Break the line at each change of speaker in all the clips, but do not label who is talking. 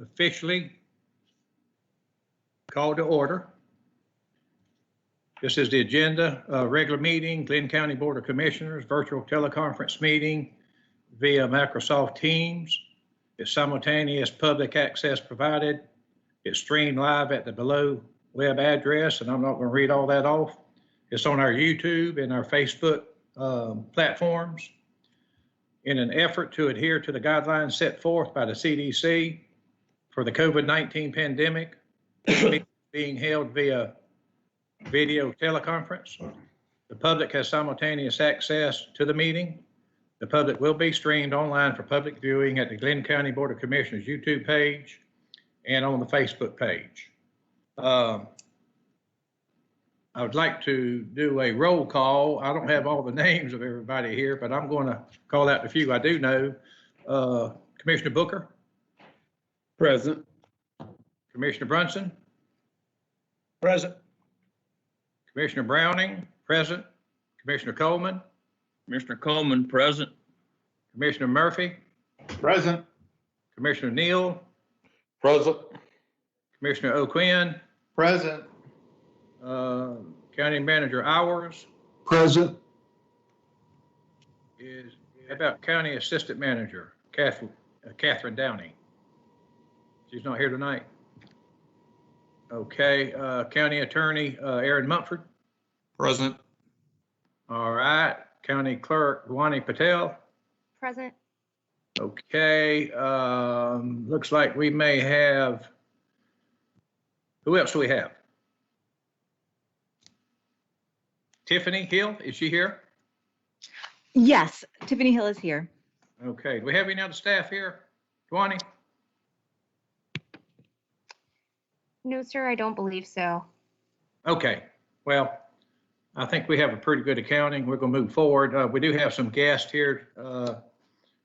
officially called to order. This is the agenda, regular meeting, Glynn County Board of Commissioners, virtual teleconference meeting via Microsoft Teams. It's simultaneous public access provided. It's streamed live at the below web address, and I'm not going to read all that off. It's on our YouTube and our Facebook platforms. In an effort to adhere to the guidelines set forth by the CDC for the COVID-19 pandemic, being held via video teleconference. The public has simultaneous access to the meeting. The public will be streamed online for public viewing at the Glynn County Board of Commissioners YouTube page and on the Facebook page. I would like to do a roll call. I don't have all the names of everybody here, but I'm going to call out the few I do know. Commissioner Booker.
Present.
Commissioner Brunson.
Present.
Commissioner Browning, present. Commissioner Coleman.
Commissioner Coleman, present.
Commissioner Murphy.
Present.
Commissioner Neal.
Present.
Commissioner O'Quinn.
Present.
County Manager Hours.
Present.
How about County Assistant Manager Catherine Downey? She's not here tonight. Okay, County Attorney Aaron Mumford.
Present.
All right, County Clerk Rwani Patel.
Present.
Okay, looks like we may have, who else do we have? Tiffany Hill, is she here?
Yes, Tiffany Hill is here.
Okay, do we have any other staff here? Rwani?
No, sir, I don't believe so.
Okay, well, I think we have a pretty good accounting. We're going to move forward. We do have some guests here,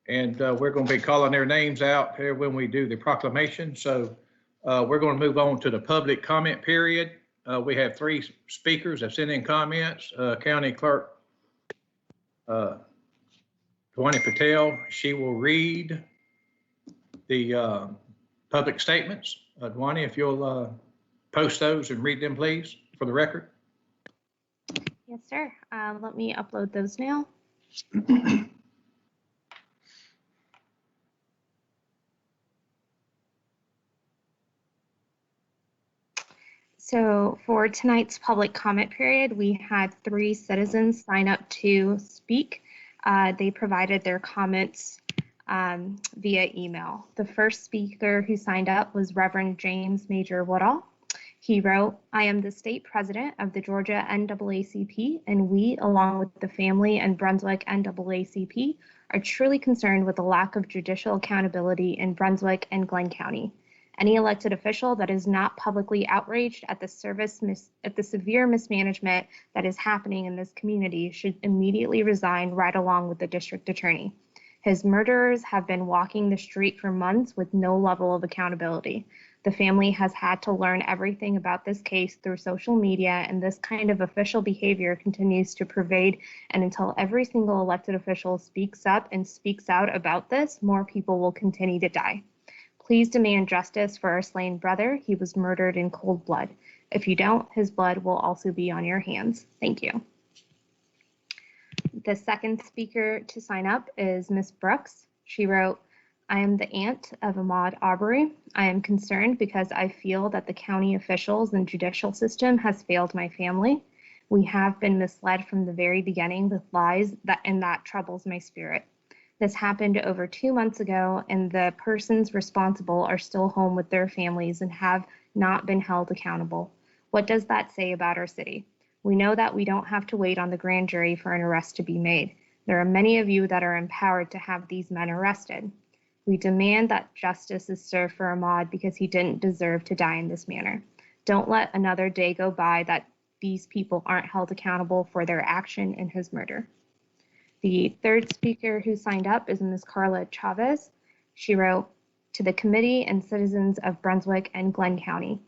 and we're going to be calling their names out here when we do the proclamation. So we're going to move on to the public comment period. We have 3 speakers that sent in comments. County Clerk Rwani Patel, she will read the public statements. Rwani, if you'll post those and read them, please, for the record.
Yes, sir. Let me upload those now. So for tonight's public comment period, we had 3 citizens sign up to speak. They provided their comments via email. The first speaker who signed up was Reverend James Major Woodall. He wrote, "I am the state president of the Georgia NAACP, and we, along with the family and Brunswick NAACP, are truly concerned with the lack of judicial accountability in Brunswick and Glynn County. Any elected official that is not publicly outraged at the severe mismanagement that is happening in this community should immediately resign right along with the district attorney. His murderers have been walking the street for months with no level of accountability. The family has had to learn everything about this case through social media, and this kind of official behavior continues to pervade, and until every single elected official speaks up and speaks out about this, more people will continue to die. Please demand justice for our slain brother. He was murdered in cold blood. If you don't, his blood will also be on your hands. Thank you." The second speaker to sign up is Ms. Brooks. She wrote, "I am the aunt of Ahmaud Arbery. I am concerned because I feel that the county officials and judicial system has failed my family. We have been misled from the very beginning with lies and that troubles my spirit. This happened over 2 months ago, and the persons responsible are still home with their families and have not been held accountable. What does that say about our city? We know that we don't have to wait on the grand jury for an arrest to be made. There are many of you that are empowered to have these men arrested. We demand that justice is served for Ahmaud because he didn't deserve to die in this manner. Don't let another day go by that these people aren't held accountable for their action in his murder." The third speaker who signed up is Ms. Carla Chavez. She wrote, "To the committee and citizens of Brunswick and Glynn County,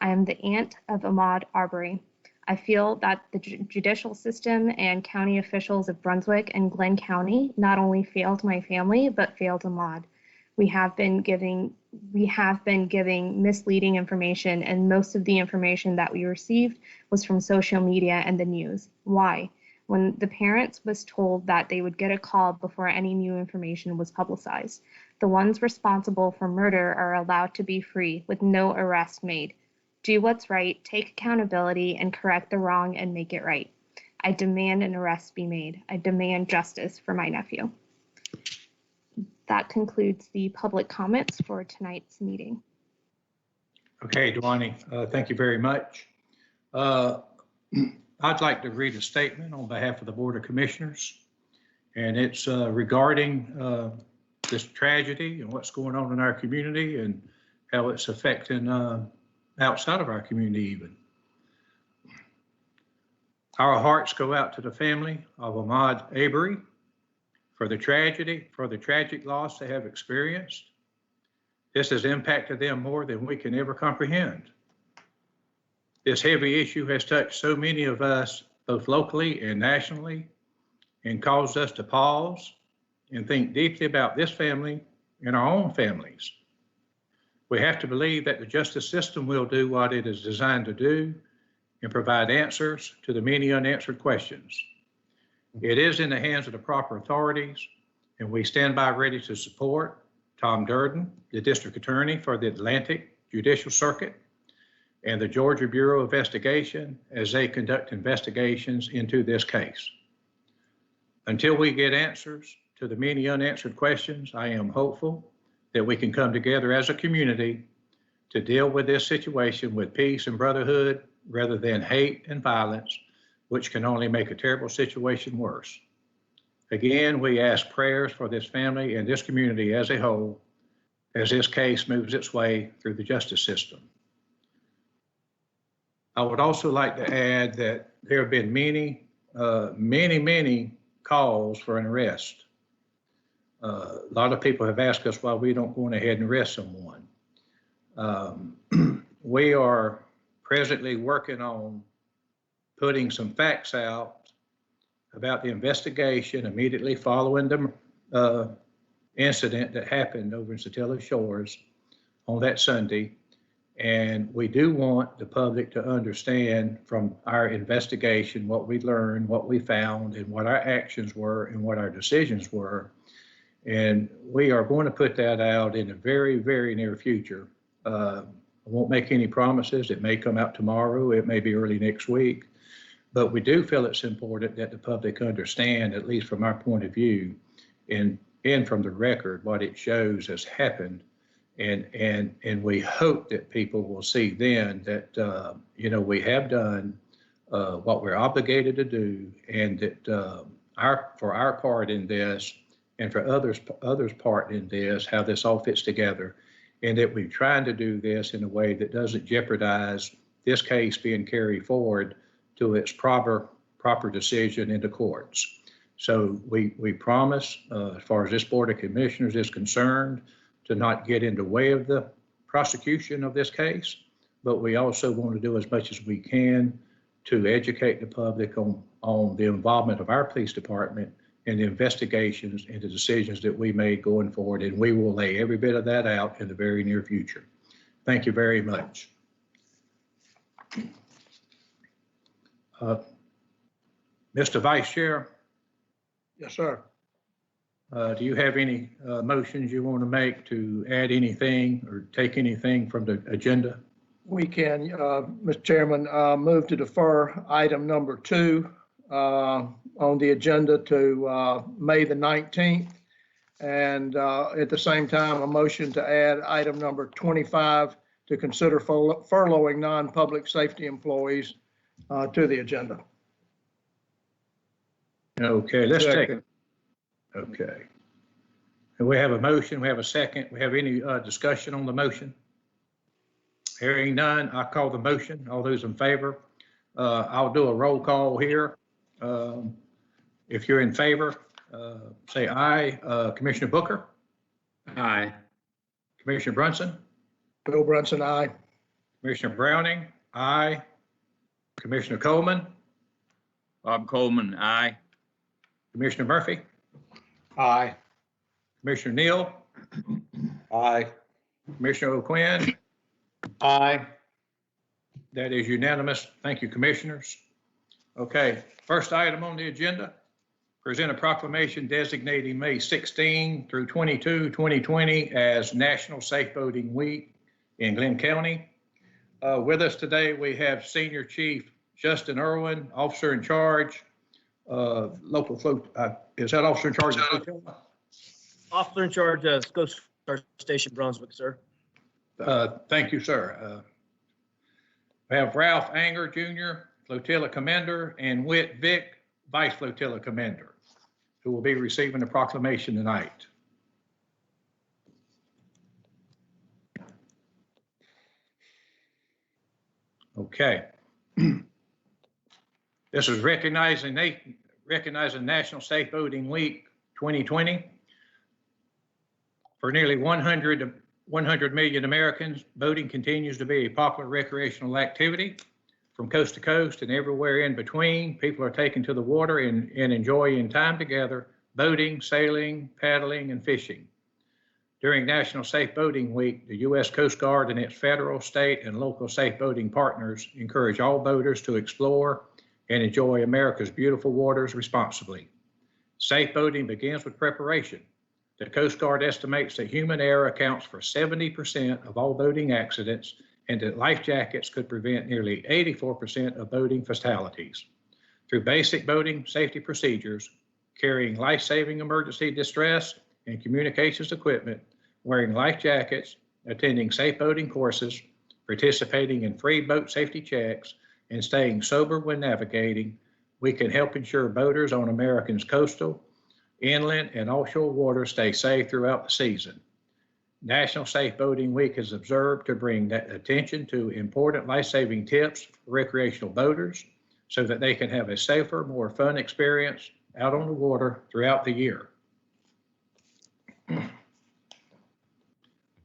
I am the aunt of Ahmaud Arbery. I feel that the judicial system and county officials of Brunswick and Glynn County not only failed my family, but failed Ahmaud. We have been giving misleading information, and most of the information that we received was from social media and the news. Why? When the parents was told that they would get a call before any new information was publicized. The ones responsible for murder are allowed to be free with no arrest made. Do what's right, take accountability, and correct the wrong and make it right. I demand an arrest be made. I demand justice for my nephew. That concludes the public comments for tonight's meeting.
Okay, Dwani, thank you very much. I'd like to read a statement on behalf of the Board of Commissioners, and it's regarding this tragedy and what's going on in our community and how it's affecting outside of our community even. Our hearts go out to the family of Ahmaud Arbery for the tragic loss they have experienced. This has impacted them more than we can ever comprehend. This heavy issue has touched so many of us, both locally and nationally, and caused us to pause and think deeply about this family and our own families. We have to believe that the justice system will do what it is designed to do and provide answers to the many unanswered questions. It is in the hands of the proper authorities, and we stand by ready to support Tom Durden, the District Attorney for the Atlantic Judicial Circuit, and the Georgia Bureau of Investigation as they conduct investigations into this case. Until we get answers to the many unanswered questions, I am hopeful that we can come together as a community to deal with this situation with peace and brotherhood rather than hate and violence, which can only make a terrible situation worse. Again, we ask prayers for this family and this community as a whole as this case moves its way through the justice system. I would also like to add that there have been many calls for an arrest. A lot of people have asked us why we don't go ahead and arrest someone. We are presently working on putting some facts out about the investigation immediately following the incident that happened over in Satilla Shores on that Sunday. And we do want the public to understand from our investigation what we learned, what we found, and what our actions were and what our decisions were. And we are going to put that out in the very, very near future. I won't make any promises. It may come out tomorrow. It may be early next week. But we do feel it's important that the public understand, at least from our point of view, and from the record, what it shows has happened. And we hope that people will see then that, we have done what we're obligated to do, and that for our part in this and for others' part in this, how this all fits together, and that we're trying to do this in a way that doesn't jeopardize this case being carried forward to its proper decision in the courts. So we promise, as far as this Board of Commissioners is concerned, to not get in the way of the prosecution of this case, but we also want to do as much as we can to educate the public on the involvement of our police department and the investigations and the decisions that we made going forward, and we will lay every bit of that out in the very near future. Thank you very much. Mr. Vice Chair?
Yes, sir.
Do you have any motions you want to make to add anything or take anything from the agenda?
We can, Mr. Chairman, move to defer item number 2 on the agenda to May the 19th. And at the same time, a motion to add item number 25 to consider furloughing non-public safety employees to the agenda.
Okay, let's take it. Okay. And we have a motion, we have a second. We have any discussion on the motion? Hearing none, I call the motion. All those in favor? I'll do a roll call here. If you're in favor, say aye. Commissioner Booker?
Aye.
Commissioner Brunson?
Bill Brunson, aye.
Commissioner Browning? Aye. Commissioner Coleman?
Bob Coleman, aye.
Commissioner Murphy?
Aye.
Commissioner Neal?
Aye.
Commissioner O'Quinn.
Aye.
That is unanimous. Thank you, commissioners. Okay, first item on the agenda, present a proclamation designating May 16 through 22, 2020 as National Safe Boating Week in Glynn County. With us today, we have Senior Chief Justin Irwin, Officer in Charge, local float, is that Officer in Charge of flotilla?
Officer in charge of Coast Guard Station Brunswick, sir.
Thank you, sir. We have Ralph Anger Jr., Flotilla Commander, and Whit Vick, Vice Flotilla Commander, who will be receiving the proclamation tonight. Okay. This is recognizing National Safe Boating Week 2020. For nearly 100 million Americans, boating continues to be a popular recreational activity. From coast to coast and everywhere in between, people are taken to the water and enjoying time together, boating, sailing, paddling, and fishing. During National Safe Boating Week, the U.S. Coast Guard and its federal, state, and local safe boating partners encourage all boaters to explore and enjoy America's beautiful waters responsibly. Safe boating begins with preparation. The Coast Guard estimates that human error accounts for 70% of all boating accidents, and that life jackets could prevent nearly 84% of boating fatalities. Through basic boating safety procedures, carrying life-saving emergency distress and communications equipment, wearing life jackets, attending safe boating courses, participating in free boat safety checks, and staying sober when navigating, we can help ensure boaters on America's coastal, inland, and offshore waters stay safe throughout the season. National Safe Boating Week is observed to bring that attention to important life-saving tips for recreational boaters so that they can have a safer, more fun experience out on the water throughout the year.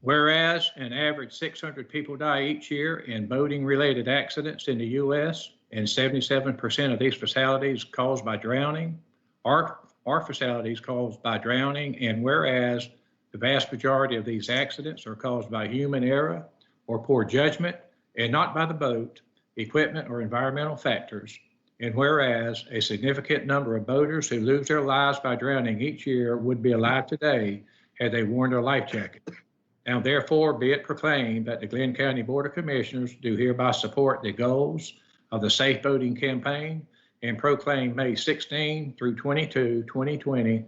Whereas an average 600 people die each year in boating-related accidents in the U.S., and 77% of these fatalities caused by drowning, are fatalities caused by drowning, and whereas the vast majority of these accidents are caused by human error or poor judgment and not by the boat, equipment, or environmental factors. And whereas a significant number of boaters who lose their lives by drowning each year would be alive today had they worn their life jacket. Now, therefore, be it proclaimed that the Glynn County Board of Commissioners do hereby support the goals of the Safe Boating Campaign and proclaim May 16 through 22, 2020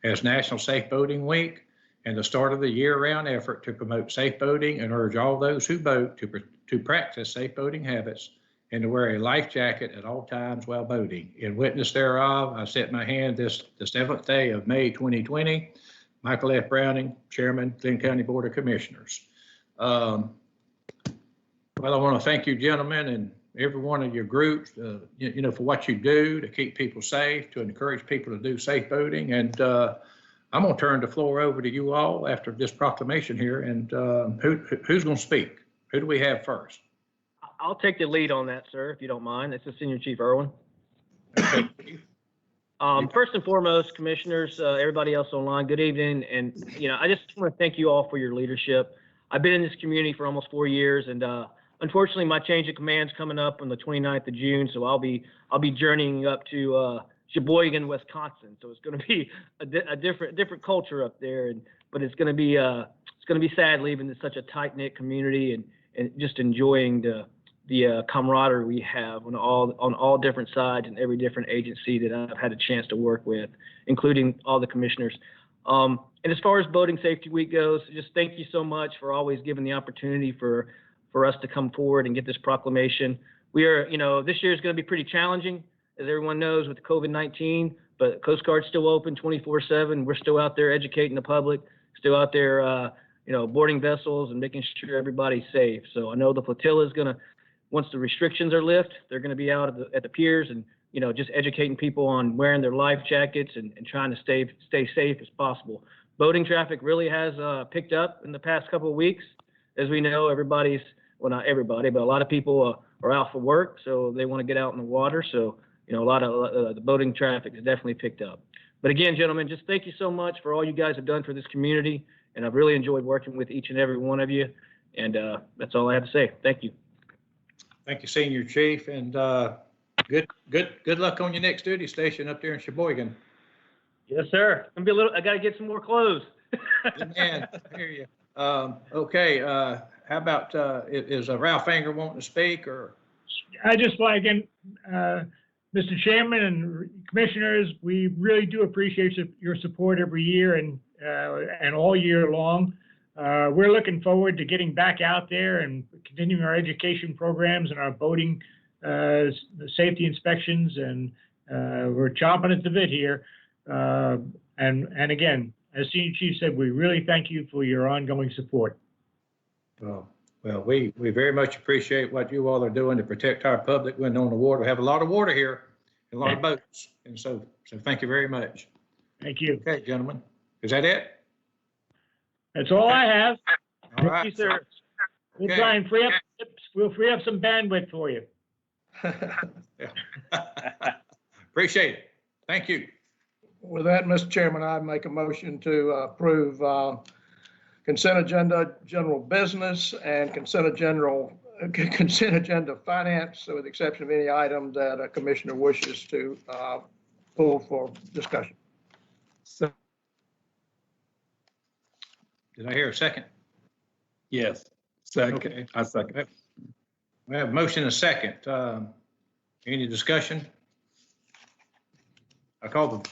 as National Safe Boating Week and the start of the year-round effort to promote safe boating and urge all those who boat to practice safe boating habits and to wear a life jacket at all times while boating. In witness thereof, I set my hand the 7th day of May 2020. Michael F. Browning, Chairman, Glynn County Board of Commissioners. Well, I want to thank you, gentlemen, and every one of your groups, for what you do to keep people safe, to encourage people to do safe boating. And I'm going to turn the floor over to you all after this proclamation here. And who's going to speak? Who do we have first?
I'll take the lead on that, sir, if you don't mind. It's the Senior Chief Irwin.
Okay.
First and foremost, commissioners, everybody else online, good evening. And, I just want to thank you all for your leadership. I've been in this community for almost 4 years, and unfortunately, my change of command's coming up on the 29th of June, so I'll be journeying up to Sheboygan, Wisconsin. So it's going to be a different culture up there, but it's going to be sad leaving such a tight knit community and just enjoying the camaraderie we have on all different sides and every different agency that I've had a chance to work with, including all the commissioners. And as far as Boating Safety Week goes, just thank you so much for always giving the opportunity for us to come forward and get this proclamation. We are, this year is going to be pretty challenging, as everyone knows, with COVID-19, but Coast Guard's still open 24/7. We're still out there educating the public, still out there, boarding vessels and making sure everybody's safe. So I know the flotilla is going to, once the restrictions are lifted, they're going to be out at the piers and, just educating people on wearing their life jackets and trying to stay safe as possible. Boating traffic really has picked up in the past couple of weeks. As we know, well, not everybody, but a lot of people are out for work, so they want to get out in the water. So, a lot of the boating traffic has definitely picked up. But again, gentlemen, just thank you so much for all you guys have done for this community. and I've really enjoyed working with each and every one of you. And that's all I have to say. Thank you.
Thank you, Senior Chief, and good luck on your next duty station up there in Sheboygan.
Yes, sir. I'm gonna be a little. I gotta get some more clothes.
Good man, I hear you. Okay, how about, is Ralph Anger wanting to speak, or?
I just like, again, Mr. Chairman and Commissioners, we really do appreciate your support every year and all year long. We're looking forward to getting back out there and continuing our education programs and our boating safety inspections, and we're chomping at the bit here. And again, as Senior Chief said, we really thank you for your ongoing support.
Well, we very much appreciate what you all are doing to protect our public when on the water. We have a lot of water here, and a lot of boats, and so thank you very much.
Thank you.
Okay, gentlemen, is that it?
That's all I have.
All right.
Thank you, sir.
We'll
Okay.
try and we'll free up some bandwidth for you.
Appreciate it. Thank you.
With that, Mr. Chairman, I make a motion to approve consent agenda, general business, and consent agenda finance, with the exception of any item that a commissioner wishes to pull for discussion.
So,
Did I hear a second?
yes, second.
Okay.
I second.
We have a motion and a second. Any discussion? I call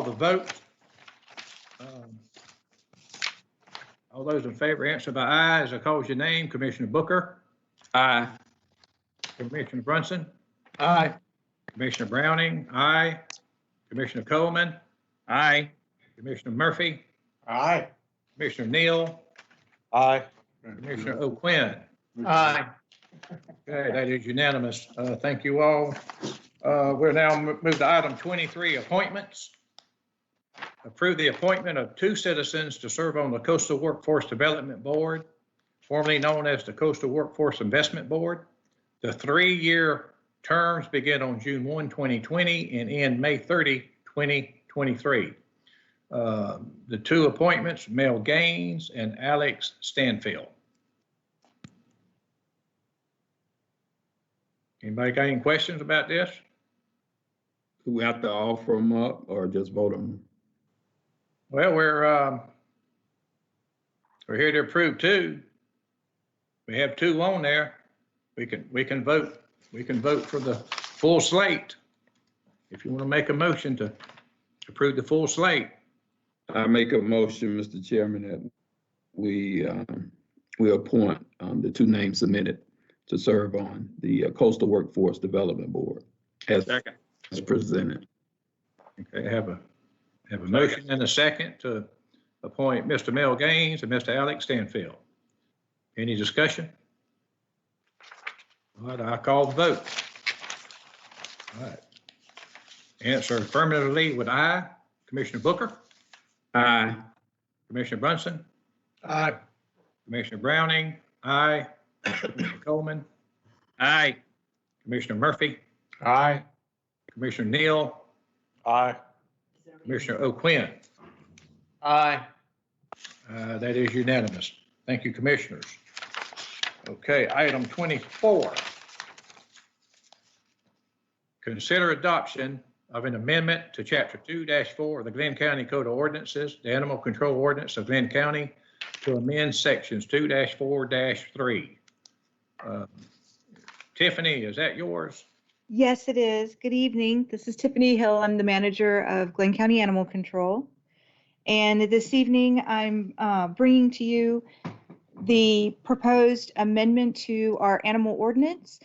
the vote. All those in favor answer by aye as I call your name. Commissioner Booker,
Aye.
Commissioner Brunson,
Aye.
Commissioner Browning, aye. Commissioner Coleman,
Aye.
Commissioner Murphy,
Aye.
Commissioner Neal,
Aye.
Commissioner O'Quinn.
Aye.
Okay, that is unanimous. Thank you all. We're now move to item 23, appointments. Approve the appointment of 2 citizens to serve on the Coastal Workforce Development Board, formerly known as the Coastal Workforce Investment Board. The 3-year terms begin on June 1, 2020 and end May 30, 2023. The 2 appointments, Mel Gaines and Alex Stanfield. Anybody got any questions about this?
Do we have to offer them up or just vote them?
Well, we're here to approve 2. We have 2 on there. We can vote for the full slate. If you want to make a motion to approve the full slate.
I make a motion, Mr. Chairman, that we appoint the 2 names submitted to serve on the Coastal Workforce Development Board as presented.
Okay, I have a motion and a second to appoint Mr. Mel Gaines and Mr. Alex Stanfield. Any discussion? All right, I call the vote. All right. Answer affirmatively with aye. Commissioner Booker,
Aye.
Commissioner Brunson,
Aye.
Commissioner Browning, aye. Commissioner Coleman,
Aye.
Commissioner Murphy,
Aye.
Commissioner Neal,
Aye.
Commissioner O'Quinn.
Aye.
That is unanimous. Thank you, commissioners. Okay, item 24. Consider adoption of an amendment to Chapter 2-4 of the Glynn County Code of Ordinances, the Animal Control Ordinance of Glynn County, to amend sections 2-4-3. Tiffany, is that yours?
Yes, it is. Good evening. This is Tiffany Hill. I'm the manager of Glynn County Animal Control. And this evening, I'm bringing to you the proposed amendment to our animal ordinance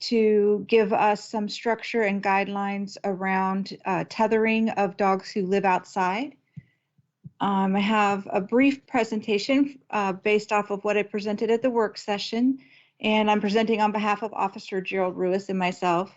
to give us some structure and guidelines around tethering of dogs who live outside. I have a brief presentation based off of what I presented at the work session, and I'm presenting on behalf of Officer Gerald Ruiz and myself.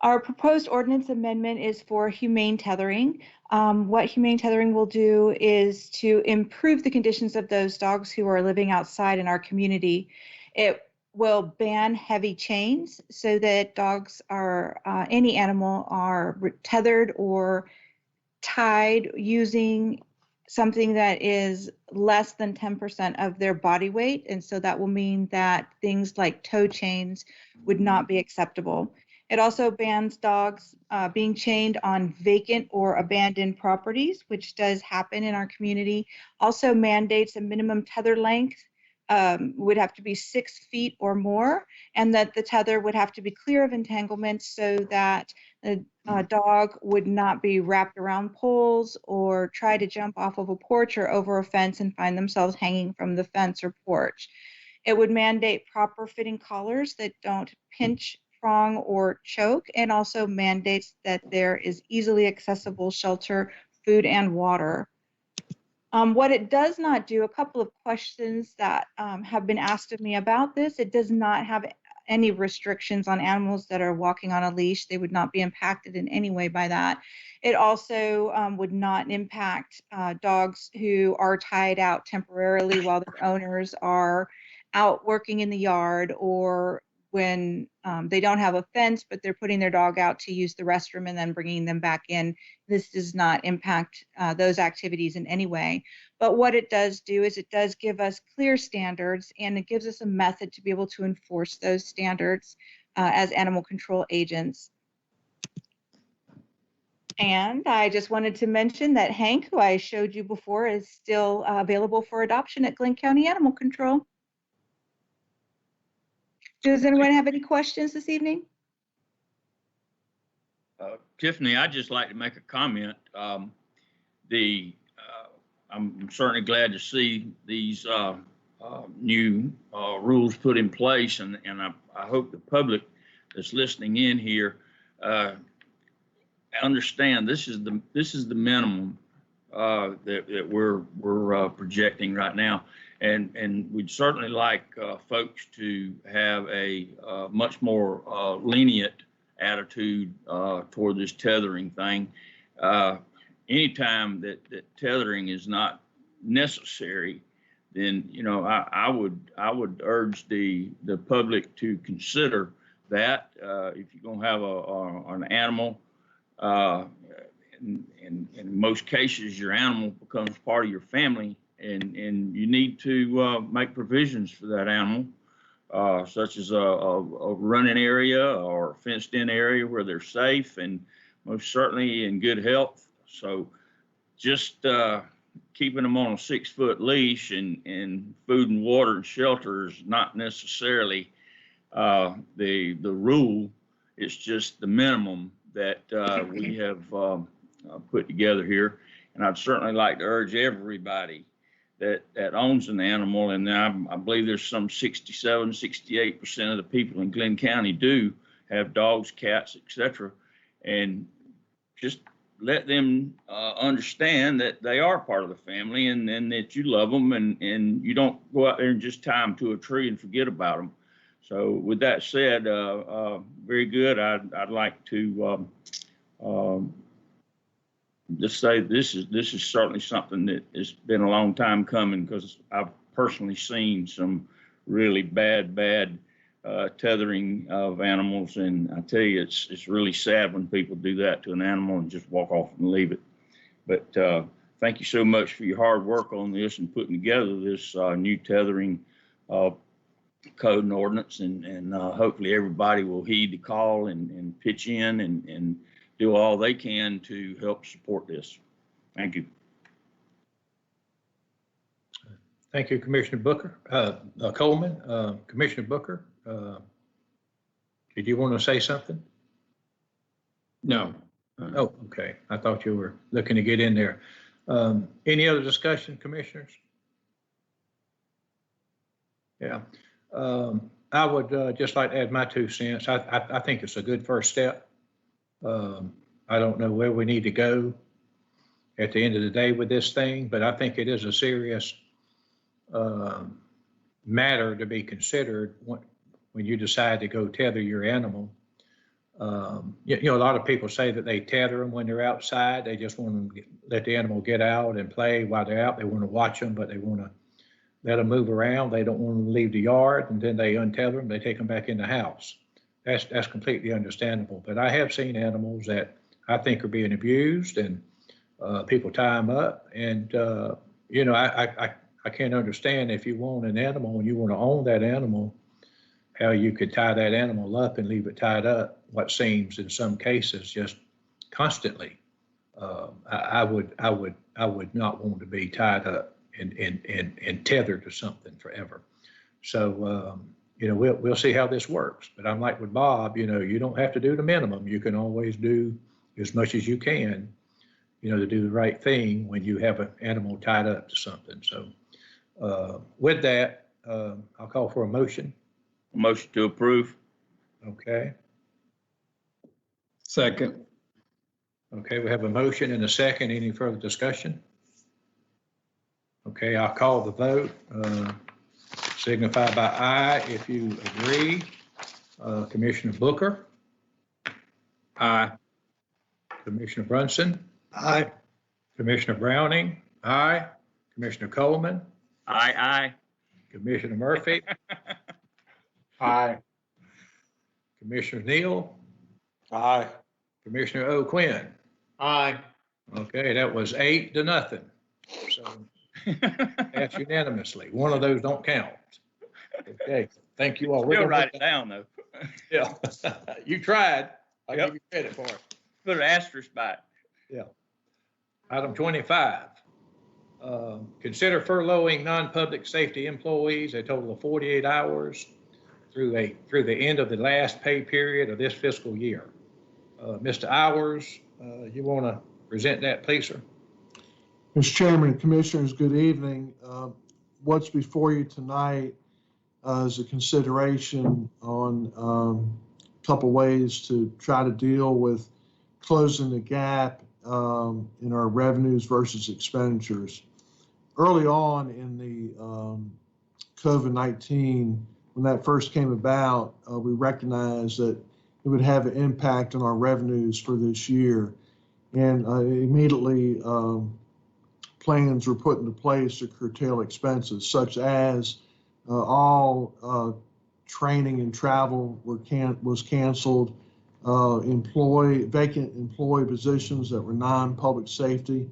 Our proposed ordinance amendment is for humane tethering. What humane tethering will do is to improve the conditions of those dogs who are living outside in our community. It will ban heavy chains so that dogs are, any animal are tethered or tied using something that is less than 10% of their body weight. And so that will mean that things like tow chains would not be acceptable. It also bans dogs being chained on vacant or abandoned properties, which does happen in our community. Also mandates a minimum tether length would have to be 6 feet or more, and that the tether would have to be clear of entanglements so that the dog would not be wrapped around poles or try to jump off of a porch or over a fence and find themselves hanging from the fence or porch. It would mandate proper fitting collars that don't pinch, prong, or choke, and also mandates that there is easily accessible shelter, food, and water. What it does not do, a couple of questions that have been asked of me about this, it does not have any restrictions on animals that are walking on a leash. They would not be impacted in any way by that. It also would not impact dogs who are tied out temporarily while their owners are out working in the yard, or when they don't have a fence, but they're putting their dog out to use the restroom and then bringing them back in. This does not impact those activities in any way. But what it does do is it does give us clear standards, and it gives us a method to be able to enforce those standards as animal control agents. And I just wanted to mention that Hank, who I showed you before, is still available for adoption at Glynn County Animal Control. Does anyone have any questions this evening?
Tiffany, I'd just like to make a comment. I'm certainly glad to see these new rules put in place, and I hope the public that's listening in here understand this is the minimum that we're projecting right now, and we'd certainly like folks to have a much more lenient attitude toward this tethering thing. Anytime that tethering is not necessary, then I would urge the public to consider that if you're going to have an animal. In most cases, your animal becomes part of your family, and you need to make provisions for that animal, such as a running area or a fenced-in area where they're safe and most certainly in good health. So just keeping them on a 6-foot leash and food and water and shelter is not necessarily the rule. It's just the minimum that we have put together here. And I'd certainly like to urge everybody that owns an animal, and I believe there's some 67-68% of the people in Glynn County do have dogs, cats, etc. And just let them understand that they are part of the family, and that you love them, and you don't go out there and just tie them to a tree and forget about them. So with that said, very good. I'd like to just say this is certainly something that has been a long time coming, because I've personally seen some really bad tethering of animals, and I tell you, it's really sad when people do that to an animal and just walk off and leave it. But thank you so much for your hard work on this and putting together this new tethering code and ordinance, and hopefully everybody will heed the call and pitch in and do all they can to help support this. Thank you.
Thank you, Commissioner Booker. Coleman, Commissioner Booker, did you want to say something?
No.
Oh, okay. I thought you were looking to get in there. Any other discussion, commissioners? Yeah. I would just like to add my 2 cents. I think it's a good first step. I don't know where we need to go at the end of the day with this thing, but I think it is a serious matter to be considered when you decide to go tether your animal. A lot of people say that they tether them when they're outside. They just want to let the animal get out and play while they're out. They want to watch them, but they want to let them move around. They don't want them to leave the yard, and then they untether them. They take them back in the house. That's completely understandable. But I have seen animals that I think are being abused, and People tie them up, and you know, I can't understand if you want an animal and you want to own that animal, how you could tie that animal up and leave it tied up, what seems in some cases just constantly. I would not want to be tied up and tethered to something forever. So, you know, we'll see how this works. But I'm like with Bob, you know, you don't have to do the minimum. You can always do as much as you can, you know, to do the right thing when you have an animal tied up to something. So with that, I'll call for a motion.
Motion to approve.
Okay.
Second.
Okay, we have a motion and a second. Any further discussion? Okay, I'll call the vote. Signify by aye if you agree. Commissioner Booker?
Aye.
Commissioner Brunson?
Aye.
Commissioner Browning? Aye. Commissioner Coleman?
Aye,
Commissioner Murphy?
Aye.
Commissioner Neal?
Aye.
Commissioner O'Quinn?
Aye.
Okay, that was 8-0. So that's unanimously. One of those don't count. Okay, thank you all.
Still write it down though.
Yeah, you tried. I'll
Yep.
give you credit for it.
Put an asterisk by it.
Yeah. Item 25. Consider furloughing non-public safety employees a total of 48 hours through the end of the last pay period of this fiscal year. Mr. Hours, you want to present that, please, sir?
Mr. Chairman, Commissioners, good evening. What's before you tonight is a consideration on a couple ways to try to deal with closing the gap in our revenues versus expenditures. Early on in the COVID-19, when that first came about, we recognized that it would have an impact on our revenues for this year. And immediately plans were put into place to curtail expenses, such as all training and travel was canceled. Vacant employee positions that were non-public safety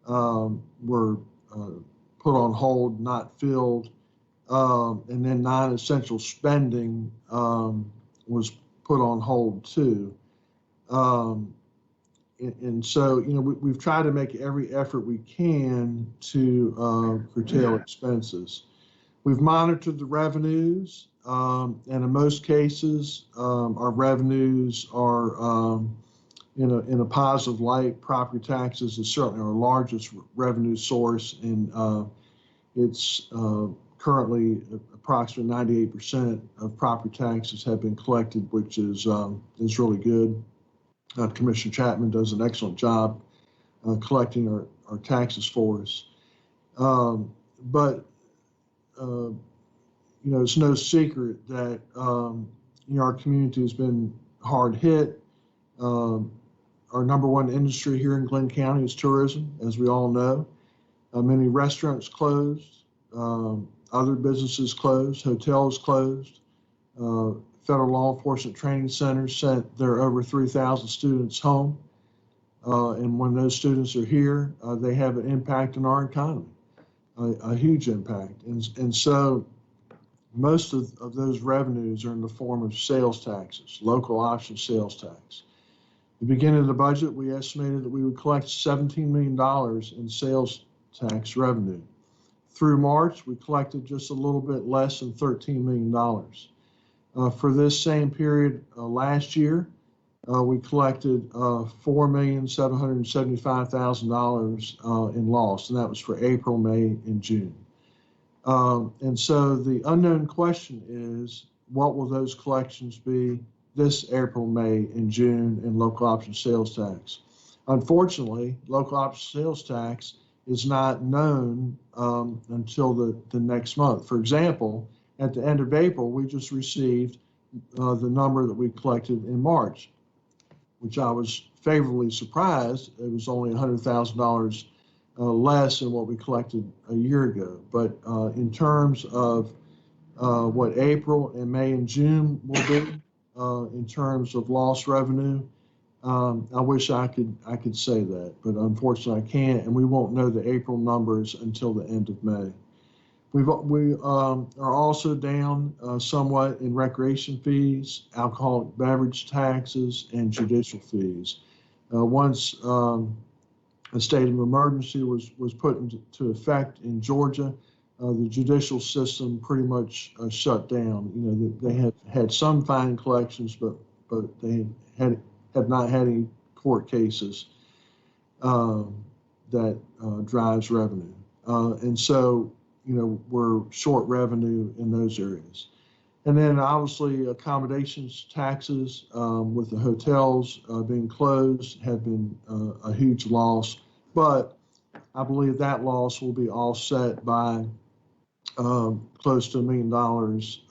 were put on hold, not filled. And then non-essential spending was put on hold too. And so, you know, we've tried to make every effort we can to curtail expenses. We've monitored the revenues, and in most cases, our revenues are in a positive light. Property taxes is certainly our largest revenue source, and it's currently approximately 98% of property taxes have been collected, which is really good. Commissioner Chapman does an excellent job collecting our taxes for us. But you know, it's no secret that you know, our community has been hard hit. Our number one industry here in Glynn County is tourism, as we all know. Many restaurants closed, other businesses closed, hotels closed. Federal law enforcement training centers sent their over 3,000 students home. And when those students are here, they have an impact on our economy, a huge impact. And so most of those revenues are in the form of sales taxes, local option sales tax. At the beginning of the budget, we estimated that we would collect $17 million in sales tax revenue. Through March, we collected just a little bit less than $13 million. For this same period last year, we collected $4,775,000 in loss, and that was for April, May, and June. And so the unknown question is, what will those collections be this April, May, and June in local option sales tax? Unfortunately, local option sales tax is not known until the next month. For example, at the end of April, we just received the number that we collected in March, which I was favorably surprised. It was only $100,000 less than what we collected a year ago. But in terms of what April and May and June will be, in terms of lost revenue, I wish I could say that, but unfortunately I can't, and we won't know the April numbers until the end of May. We are also down somewhat in recreation fees, alcoholic beverage taxes, and judicial fees. Once a state of emergency was put into effect in Georgia, the judicial system pretty much shut down. You know, they had some fine collections, but they have not had any court cases that drives revenue. And so, you know, we're short revenue in those areas. And then obviously accommodations taxes with the hotels being closed have been a huge loss, but I believe that loss will be offset by close to $1 million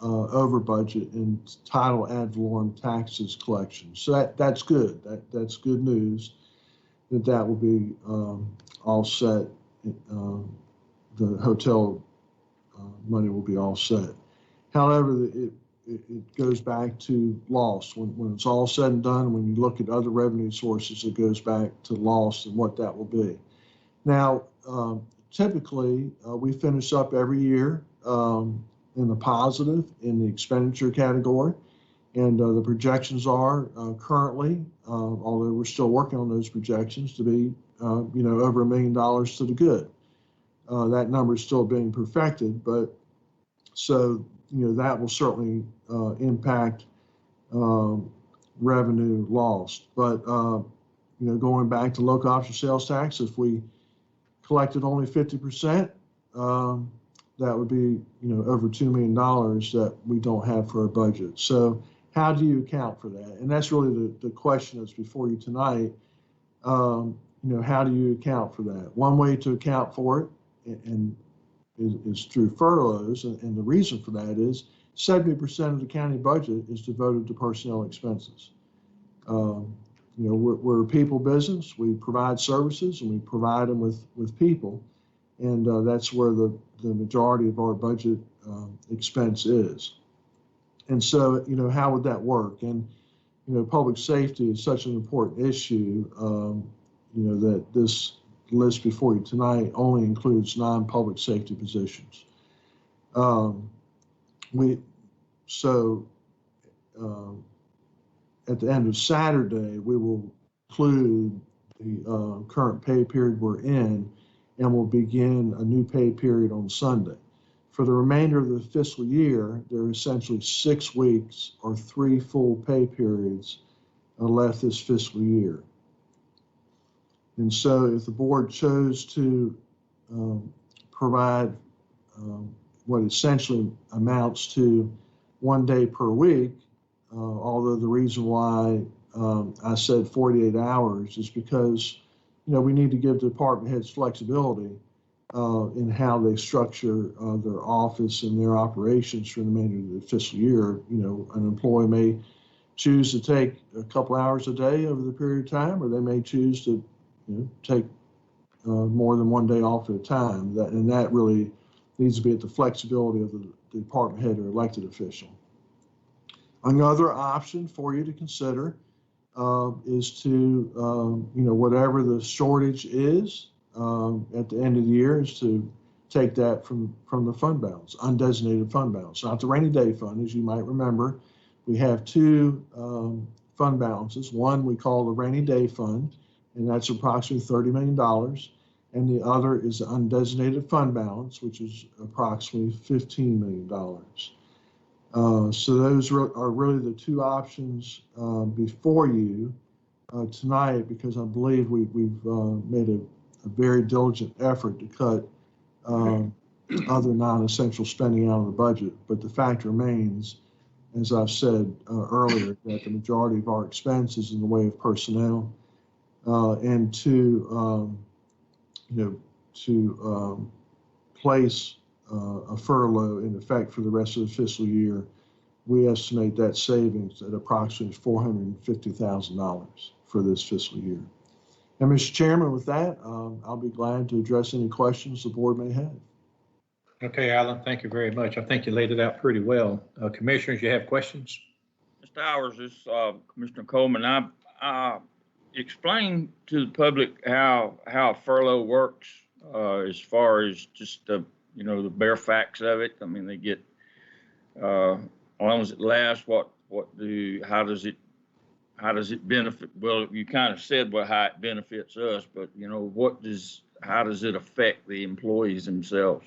over budget in title ad valorem taxes collection. So that's good. That's good news that will be offset. The hotel money will be offset. However, it goes back to loss. When it's all said and done, when you look at other revenue sources, it goes back to loss and what that will be. Now, typically, we finish up every year in the positive in the expenditure category. And the projections are currently, although we're still working on those projections, to be, you know, over $1 million to the good. That number is still being perfected, but so, you know, that will certainly impact revenue lost. But, you know, going back to local option sales tax, if we collected only 50%, that would be, you know, over $2 million that we don't have for our budget. So how do you account for that? And that's really the question that's before you tonight. You know, how do you account for that? One way to account for it and is through furloughs, and the reason for that is 70% of the county budget is devoted to personnel expenses. You know, we're a people business. We provide services and we provide them with people, and that's where the majority of our budget expense is. And so, you know, how would that work? And, you know, public safety is such an important issue, you know, that this list before you tonight only includes non-public safety positions. At the end of Saturday, we will conclude the current pay period we're in, and we'll begin a new pay period on Sunday. For the remainder of the fiscal year, there are essentially 6 weeks or 3 full pay periods left this fiscal year. And so if the board chose to provide what essentially amounts to 1 day per week, although the reason why I said 48 hours is because, you know, we need to give department heads flexibility in how they structure their office and their operations for the remainder of the fiscal year. You know, an employee may choose to take a couple hours a day over the period of time, or they may choose to, you know, take more than 1 day off at a time. That really needs to be at the flexibility of the department head or elected official. Another option for you to consider is to, you know, whatever the shortage is at the end of the year, is to take that from the fund balance, undesignated fund balance, not the rainy day fund. As you might remember, we have 2 fund balances. One we call the rainy day fund, and that's approximately $30 million. And the other is the undesignated fund balance, which is approximately $15 million. So those are really the 2 options before you tonight, because I believe we've made a very diligent effort to cut other non-essential spending out of the budget. But the fact remains, as I've said earlier, that the majority of our expense is in the way of personnel, and to place a furlough in effect for the rest of the fiscal year, we estimate that savings at approximately $450,000 for this fiscal year. And Mr. Chairman, with that, I'll be glad to address any questions the board may have.
Okay, Alan, thank you very much. I think you laid it out pretty well. Commissioners, you have questions?
Mr. Howard, this Commissioner Coleman, explain to the public how furlough works, as far as just the, you know, the bare facts of it. I mean, they get, how long does it last? How does it benefit? Well, you kind of said how it benefits us, but you know, how does it affect the employees themselves?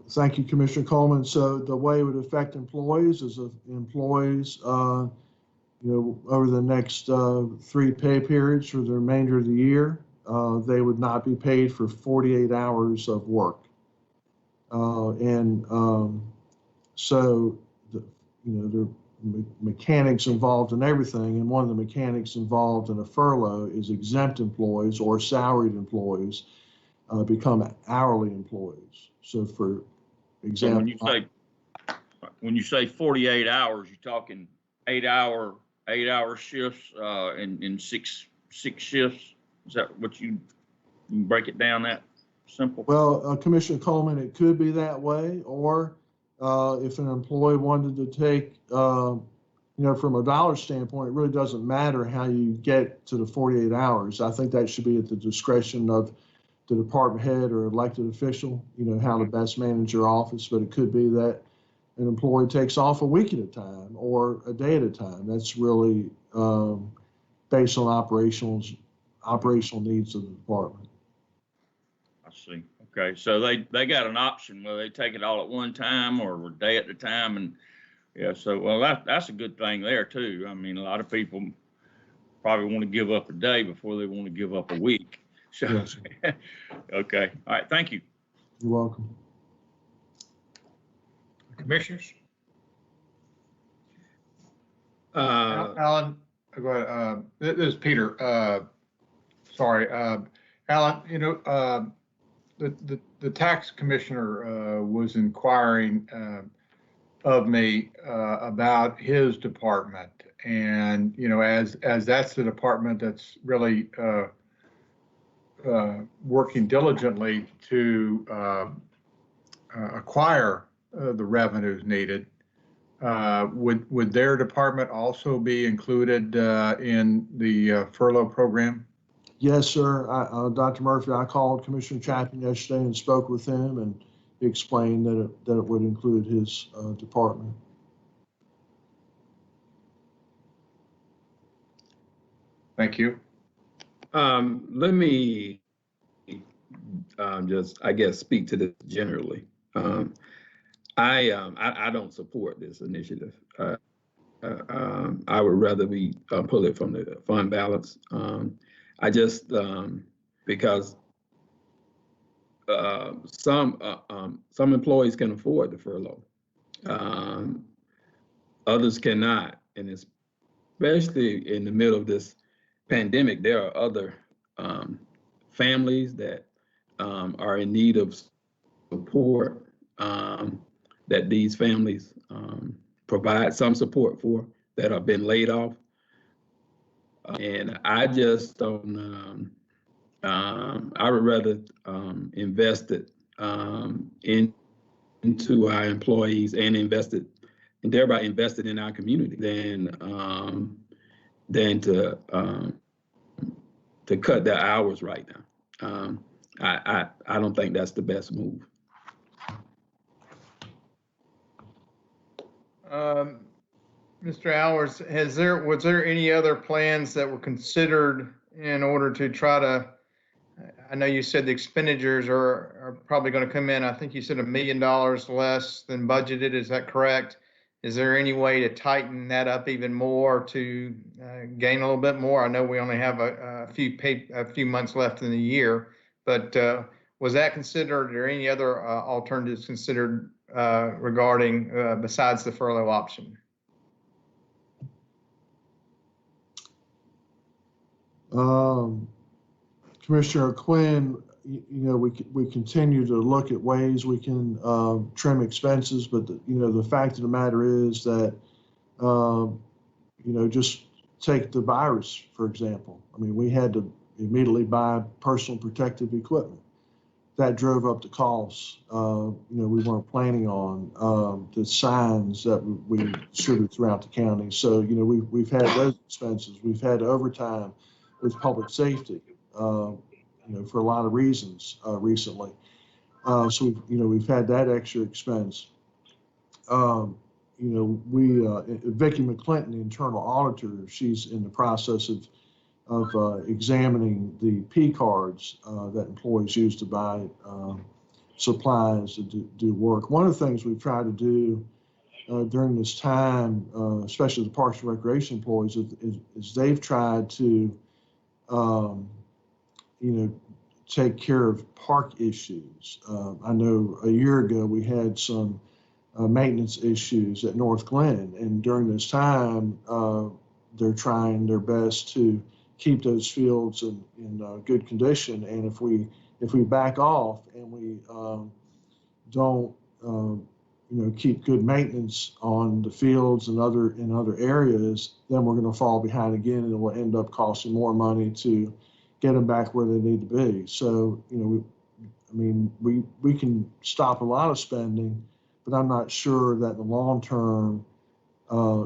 Thank you, Commissioner Coleman. So the way it would affect employees is if employees, over the next 3 pay periods for the remainder of the year, they would not be paid for 48 hours of work. So, there are mechanics involved in everything, and one of the mechanics involved in a furlough is exempt employees or salaried employees become hourly employees. So for example,
So when you say 48 hours, you're talking 8-hour shifts, in six shifts. Is that what you break it down that simple?
well, Commissioner Coleman, it could be that way, or if an employee wanted to take, from a dollar standpoint, it really doesn't matter how you get to the 48 hours. I think that should be at the discretion of the department head or elected official, how to best manage your office. But it could be that an employee takes off a week at a time or a day at a time. That's really based on operational needs of the department.
I see. Okay, so they got an option whether they take it all at one time or a day at a time, and yeah. So that's a good thing there too. I mean, a lot of people probably want to give up a day before they want to give up a week. So,
Yes.
Okay. All right. Thank you.
You're welcome.
Commissioners?
Alan, go ahead. This is Peter. Sorry, Alan. The tax commissioner was inquiring of me about his department, and as that's the department that's really working diligently to acquire the revenues needed. Would their department also be included in the furlough program?
Yes, sir. Dr. Murphy, I called Commissioner Chapman yesterday and spoke with him, and he explained that it would include his department.
Thank you.
Let me just, I guess, speak to this generally. I don't support this initiative. I would rather we pull it from the fund balance. I just because some employees can afford the furlough, others cannot, and especially in the middle of this pandemic, there are other families that are in need of support that these families provide some support for that have been laid off. And I just don't, I would rather invest it into our employees and thereby invest it in our community than to cut their hours right now. I don't think that's the best move.
Mr. Allers, was there any other plans that were considered in order to try to, I know you said the expenditures are probably going to come in, I think you said $1 million less than budgeted, is that correct? Is there any way to tighten that up even more to gain a little bit more? I know we only have a few months left in the year, but was that considered? Are there any other alternatives considered regarding besides the furlough option?
Commissioner Quinn, we continue to look at ways we can trim expenses, but the fact of the matter is that just take the virus for example. I mean, we had to immediately buy personal protective equipment. that drove up the costs. We weren't planning on the signs that we distribute throughout the county. So, we've had those expenses. We've had overtime with public safety, for a lot of reasons recently. So we've had that extra expense. Vicki McClinton, the internal auditor, she's in the process of examining the P cards that employees use to buy supplies to do work. One of the things we've tried to do during this time, especially the Parks and Recreation employees, is they've tried to, take care of park issues. I know a year ago we had some maintenance issues at North Glynn, and during this time, they're trying their best to keep those fields in good condition. And if we back off and we don't keep good maintenance on the fields and other areas, then we're going to fall behind again, and it will end up costing more money to get them back where they need to be. So we can stop a lot of spending, but I'm not sure that in the long term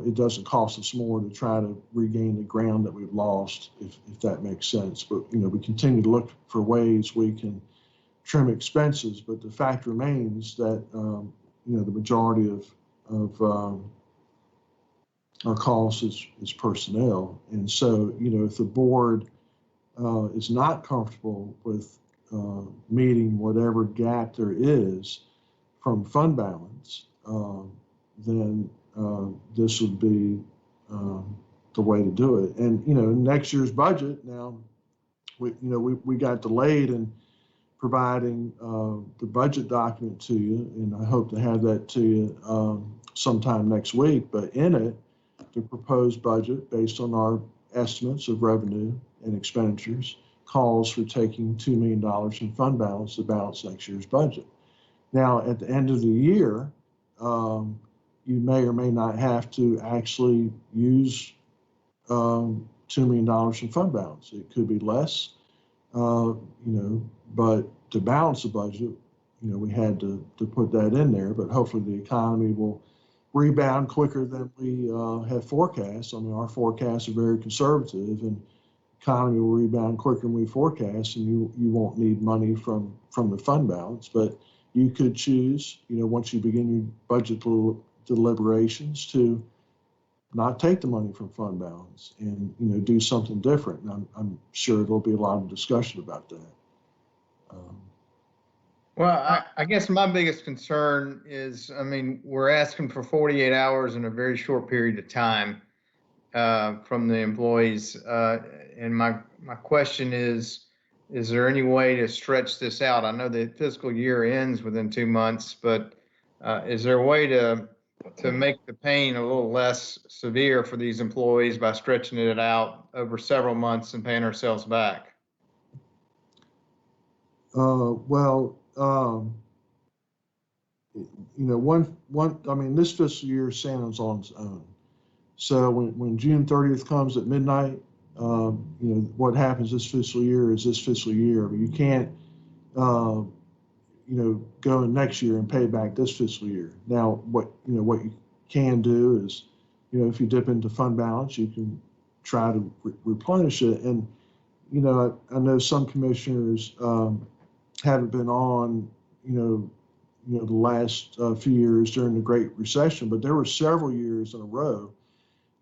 it doesn't cost us more to try to regain the ground that we've lost, if that makes sense. But we continue to look for ways we can trim expenses, but the fact remains that the majority of our costs is personnel. And so if the board is not comfortable with meeting whatever gap there is from fund balance, then this would be the way to do it. And next year's budget, now we got delayed in providing the budget document to you, and I hope to have that to you sometime next week. But in it, the proposed budget, based on our estimates of revenue and expenditures, calls for taking $2 million in fund balance to balance next year's budget. Now, at the end of the year, you may or may not have to actually use $2 million in fund balance. It could be less, but to balance the budget, we had to put that in there. But hopefully the economy will rebound quicker than we have forecast. I mean, our forecasts are very conservative, and economy will rebound quicker than we forecast, and you won't need money from the fund balance. But you could choose, once you begin your budget deliberations, to not take the money from fund balance and do something different. And I'm sure there'll be a lot of discussion about that.
Well, I guess my biggest concern is, we're asking for 48 hours in a very short period of time from the employees. And my question is there any way to stretch this out? I know the fiscal year ends within 2 months, but is there a way to make the pain a little less severe for these employees by stretching it out over several months and paying ourselves back?
This fiscal year stands on its own. So when June 30th comes at midnight, what happens this fiscal year is this fiscal year. You can't, go next year and pay back this fiscal year. Now, what you can do is, if you dip into fund balance, you can try to replenish it. And, I know some commissioners haven't been on, the last few years during the Great Recession, but there were several years in a row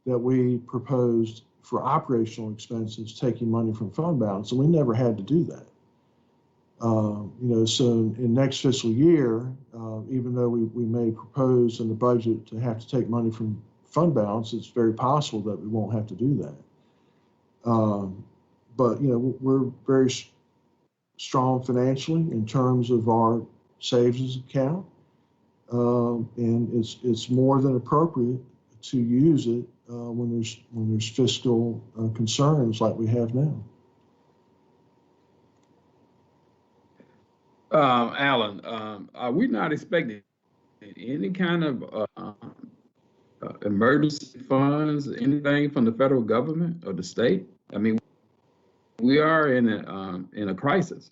that we proposed for operational expenses taking money from fund balance, and we never had to do that. So in next fiscal year, even though we may propose in the budget to have to take money from fund balance, it's very possible that we won't have to do that. But we're very strong financially in terms of our savings account, and it's more than appropriate to use it when there's fiscal concerns like we have now.
Alan, are we not expecting any kind of emergency funds, anything from the federal government or the state? We are in a crisis.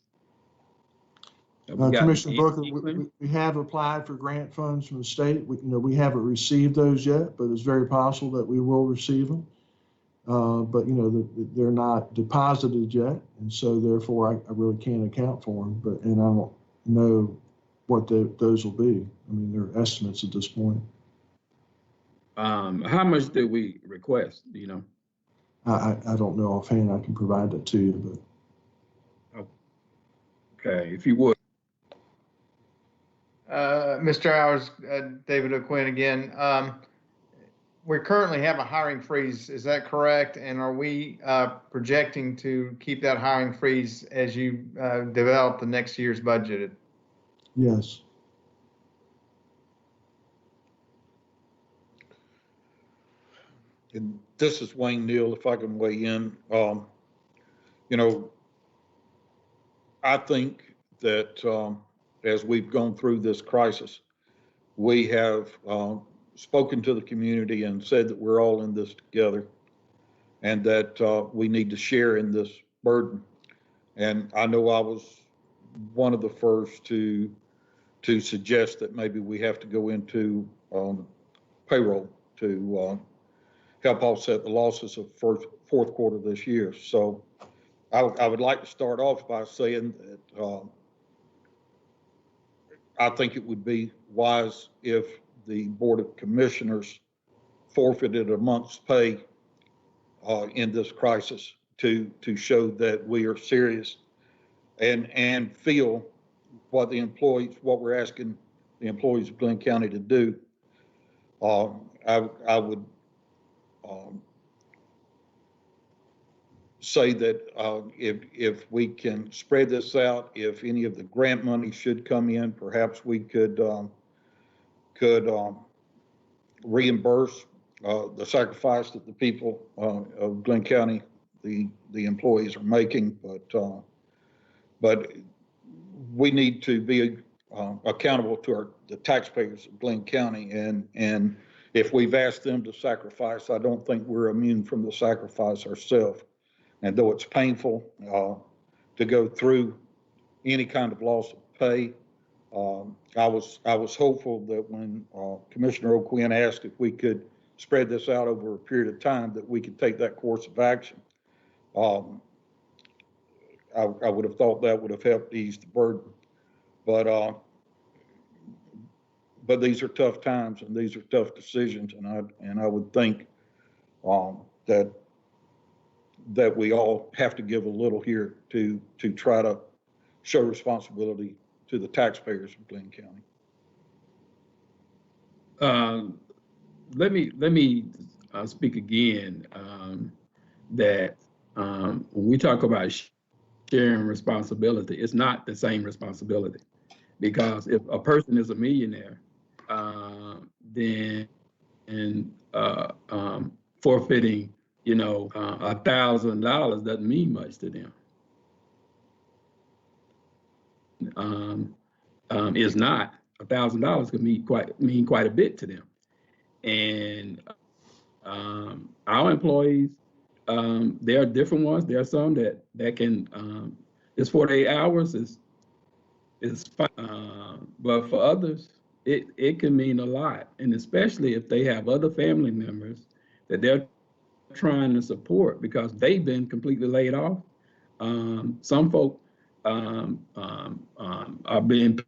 Have we gotten
Commissioner
any,
Booker,
Glynn?
we have applied for grant funds from the state. We haven't received those yet, but it's very possible that we will receive them. But they're not deposited yet, and so therefore I really can't account for them. And I don't know what those will be. I mean, they're estimates at this point.
How much did we request, do you know?
I don't know offhand. I can provide that to you, but.
Okay, if you would.
Mr. Hours, David O'Quinn again. We currently have a hiring freeze, is that correct? And are we projecting to keep that hiring freeze as you develop the next year's budget?
Yes.
And this is Wayne Neal, if I can weigh in. I think that as we've gone through this crisis, we have spoken to the community and said that we're all in this together and that we need to share in this burden. And I know I was one of the first to suggest that maybe we have to go into payroll to help offset the losses of fourth quarter this year. So I would like to start off by saying that I think it would be wise if the Board of Commissioners forfeited a month's pay in this crisis to show that we are serious and feel what we're asking the employees of Glynn County to do. I would say that if we can spread this out, if any of the grant money should come in, perhaps we could reimburse the sacrifice that the people of Glynn County, the employees, are making. But we need to be accountable to the taxpayers of Glynn County, and if we've asked them to sacrifice, I don't think we're immune from the sacrifice ourselves. And though it's painful to go through any kind of loss of pay, I was hopeful that when Commissioner O'Quinn asked if we could spread this out over a period of time, that we could take that course of action. I would have thought that would have helped ease the burden. But these are tough times and these are tough decisions, and I would think that we all have to give a little here to try to show responsibility to the taxpayers of Glynn County.
Let me speak again that when we talk about sharing responsibility, it's not the same responsibility, because if a person is a millionaire, then forfeiting $1,000 doesn't mean much to them. Is not $1,000 could mean quite a bit to them. And our employees, there are different ones. There are some that can it's 48 hours is fine. But for others, it can mean a lot, and especially if they have other family members that they're trying to support because they've been completely laid off. Some folk are being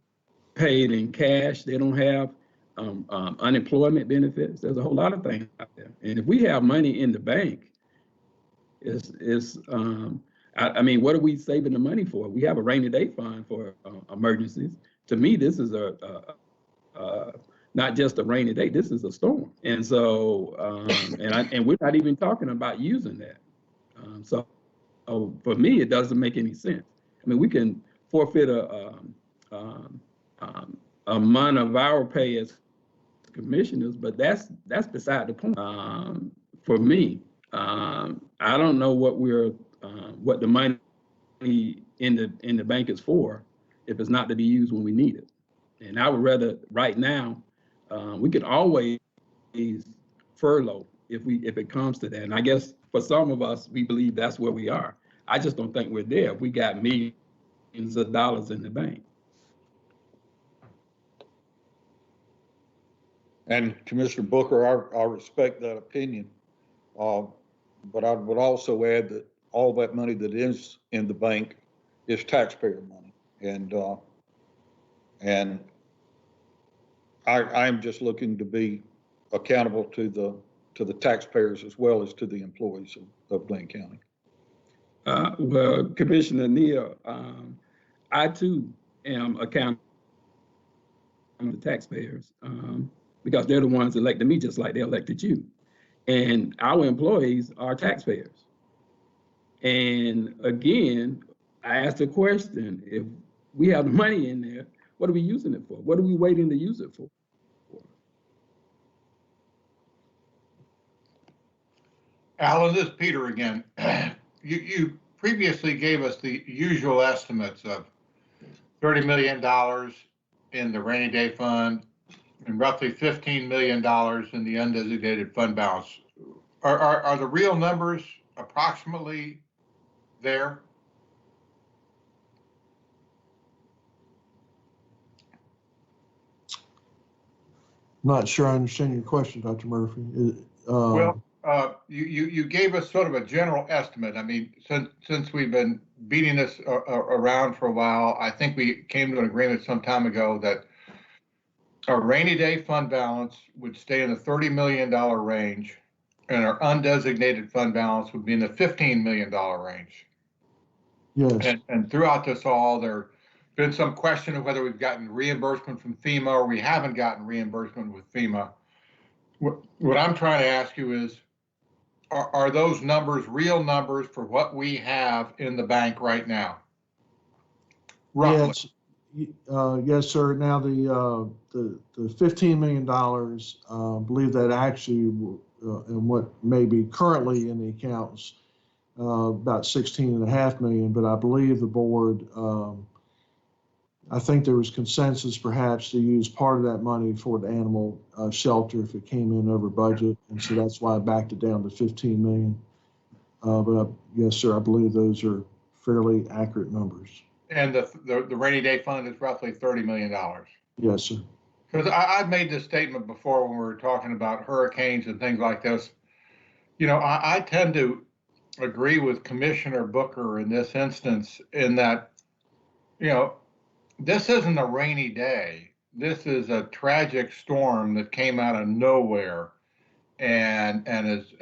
paid in cash. They don't have unemployment benefits. There's a whole lot of things out there. And if we have money in the bank, I mean, what are we saving the money for? We have a rainy day fund for emergencies. To me, this is not just a rainy day. This is a storm. And so, and we're not even talking about using that. So for me, it doesn't make any sense. I mean, we can forfeit a month of our pay as commissioners, but that's beside the point. For me, I don't know what the money in the bank is for if it's not to be used when we need it. And I would rather right now, we can always furlough if it comes to that. And I guess for some of us, we believe that's where we are. I just don't think we're there. We got millions of dollars in the bank.
And Commissioner Booker, I respect that opinion. But I would also add that all that money that is in the bank is taxpayer money. And I'm just looking to be accountable to the taxpayers as well as to the employees of Glynn County.
Well, Commissioner Neal, I too am accountable to the taxpayers because they're the ones that elected me just like they elected you. And our employees are taxpayers. And again, I asked the question, if we have the money in there, what are we using it for? What are we waiting to use it for?
Alan, this is Peter again. You previously gave us the usual estimates of $30 million in the rainy day fund and roughly $15 million in the undesignated fund balance. Are the real numbers approximately there?
Not sure I understand your question, Dr. Murphy.
Well, you gave us sort of a general estimate. I mean, since we've been beating this around for a while, I think we came to an agreement some time ago that our rainy day fund balance would stay in the $30 million range, and our undesignated fund balance would be in the $15 million range.
Yes.
And throughout this all, there's been some question of whether we've gotten reimbursement from FEMA or we haven't gotten reimbursement with FEMA. What I'm trying to ask you is, are those numbers real numbers for what we have in the bank right now? Roughly.
Yes, yes, sir. Now the $15 million, I believe that actually, and what may be currently in the accounts, about 16.5 million, but I believe the board, I think there was consensus perhaps to use part of that money for the animal shelter if it came in over budget. And so that's why I backed it down to 15 million. Yes, sir, I believe those are fairly accurate numbers.
And the rainy day fund is roughly $30 million.
Yes, sir.
Because I've made this statement before when we were talking about hurricanes and things like this. You know, I tend to agree with Commissioner Booker in this instance in that, you know, this isn't a rainy day. This is a tragic storm that came out of nowhere and has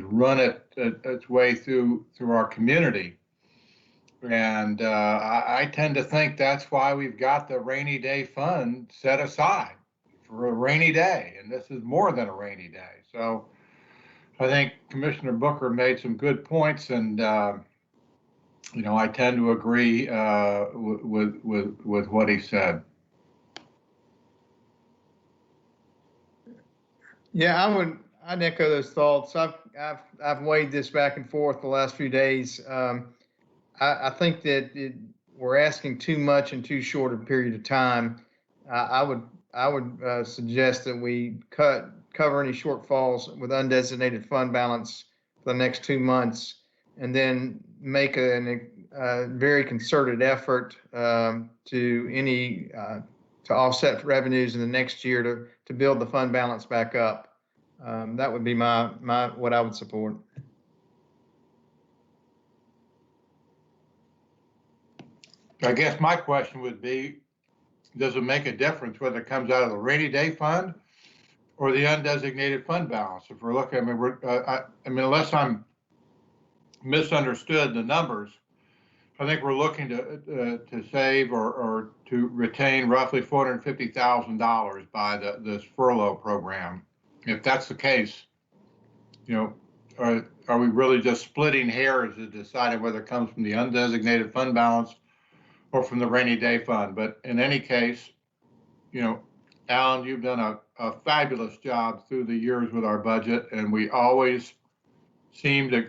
run its way through our community. And I tend to think that's why we've got the rainy day fund set aside for a rainy day. And this is more than a rainy day. So I think Commissioner Booker made some good points, and you know, I tend to agree with what he said.
Yeah, I'd echo those thoughts. I've weighed this back and forth the last few days. I think that we're asking too much in too short a period of time. I would suggest that we cover any shortfalls with undesignated fund balance for the next 2 months, and then make a very concerted effort to offset revenues in the next year to build the fund balance back up. That would be what I would support.
I guess my question would be, does it make a difference whether it comes out of the rainy day fund or the undesignated fund balance? If we're looking, I mean, unless I'm misunderstood the numbers, I think we're looking to save or to retain roughly $450,000 by this furlough program. If that's the case, you know, are we really just splitting hairs to deciding whether it comes from the undesignated fund balance or from the rainy day fund? But in any case, you know, Alan, you've done a fabulous job through the years with our budget, and we always seem to,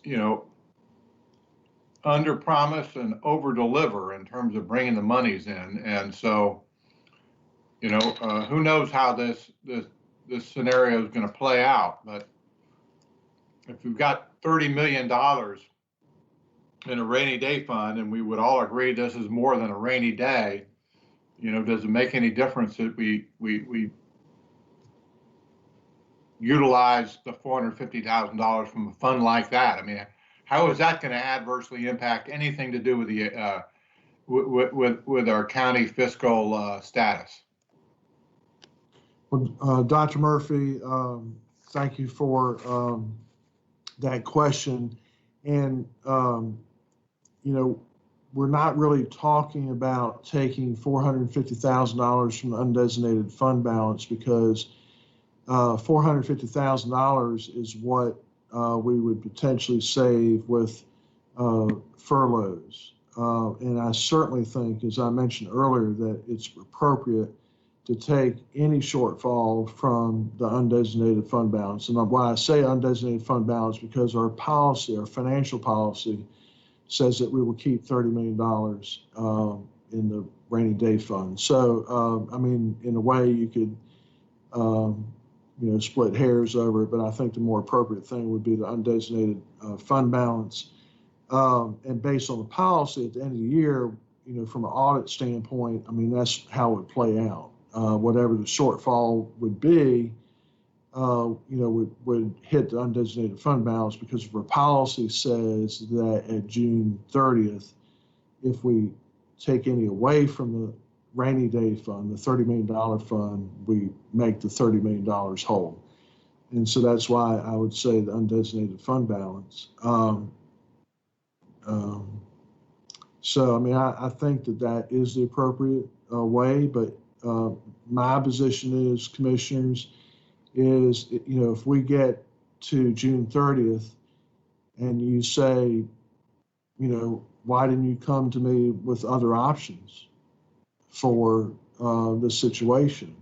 you know, under promise and over deliver in terms of bringing the monies in. And so, you know, who knows how this scenario is going to play out, but if we've got $30 million in a rainy day fund, and we would all agree this is more than a rainy day, you know, does it make any difference that we utilize the $450,000 from a fund like that? I mean, how is that going to adversely impact anything to do with the with our county fiscal status?
Well, Dr. Murphy, thank you for that question. And, we're not really talking about taking $450,000 from the undesignated fund balance because $450,000 is what we would potentially save with furloughs. And I certainly think, as I mentioned earlier, that it's appropriate to take any shortfall from the undesignated fund balance. And why I say undesignated fund balance, because our policy, our financial policy, says that we will keep $30 million in the rainy day fund. So, I mean, in a way you could, split hairs over it, but I think the more appropriate thing would be the undesignated fund balance. And based on the policy at the end of the year, from an audit standpoint, I mean, that's how it would play out. Whatever the shortfall would be, would hit the undesignated fund balance because our policy says that at June 30th, if we take any away from the rainy day fund, the $30 million fund, we make the $30 million whole. And so that's why I would say the undesignated fund balance. So, I mean, I think that is the appropriate way, but my position is, commissioners, is, if we get to June 30th and you say, why didn't you come to me with other options for this situation?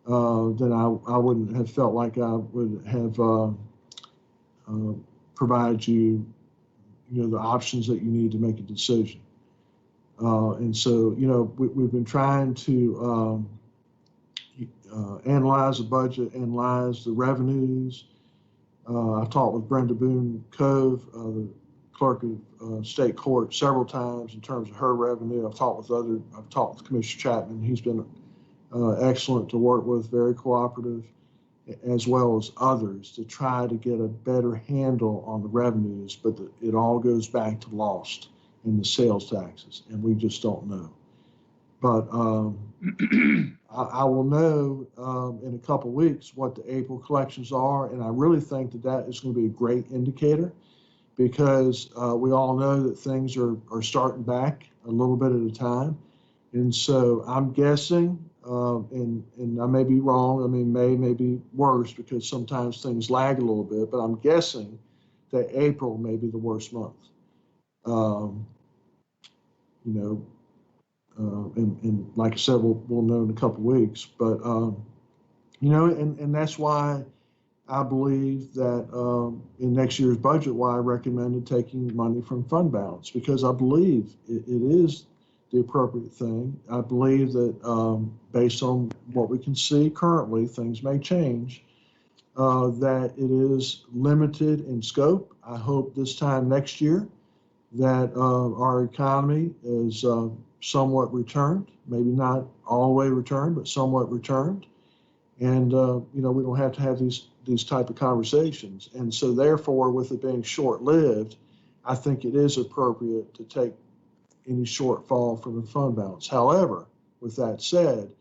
Then I wouldn't have felt like I would have provided you, the options that you need to make a decision. And so, we've been trying to analyze the budget, analyze the revenues. I've talked with Brenda Boone Cove, the clerk of state court, several times in terms of her revenue. I've talked with Commissioner Chapman. He's been excellent to work with, very cooperative, as well as others, to try to get a better handle on the revenues, but it all goes back to lost in the sales taxes, and we just don't know. But I will know in a couple of weeks what the April collections are, and I really think that is going to be a great indicator, because we all know that things are starting back a little bit at a time. And so I'm guessing, and I may be wrong, I mean, may be worse, because sometimes things lag a little bit, but I'm guessing that April may be the worst month. And like I said, we'll know in a couple of weeks. But, and that's why I believe that in next year's budget, why I recommended taking money from fund balance, because I believe it is the appropriate thing. I believe that based on what we can see currently, things may change, that it is limited in scope. I hope this time next year that our economy is somewhat returned, maybe not all the way returned, but somewhat returned. And, we don't have to have these type of conversations. And so therefore, with it being short-lived, I think it is appropriate to take any shortfall from the fund balance. However, with that said,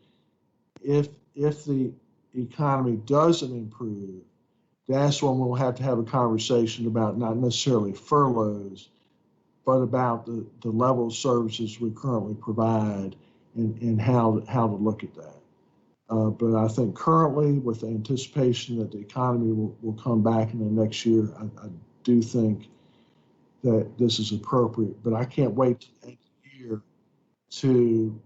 if the economy doesn't improve, that's when we'll have to have a conversation about not necessarily furloughs, but about the level of services we currently provide and how to look at that. But I think currently, with the anticipation that the economy will come back in the next year, I do think that this is appropriate. But I can't wait to the end of the year to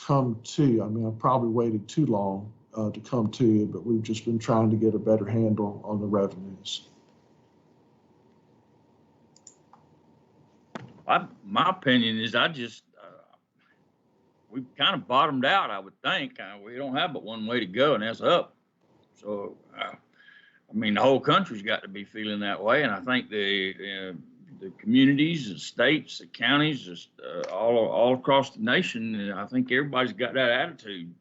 come to you. I mean, I've probably waited too long to come to you, but we've just been trying to get a better handle on the revenues.
My opinion is we've kind of bottomed out, I would think. We don't have but one way to go, and that's up. So, I mean, the whole country's got to be feeling that way, and I think the communities, the states, the counties, just all across the nation, I think everybody's got that attitude.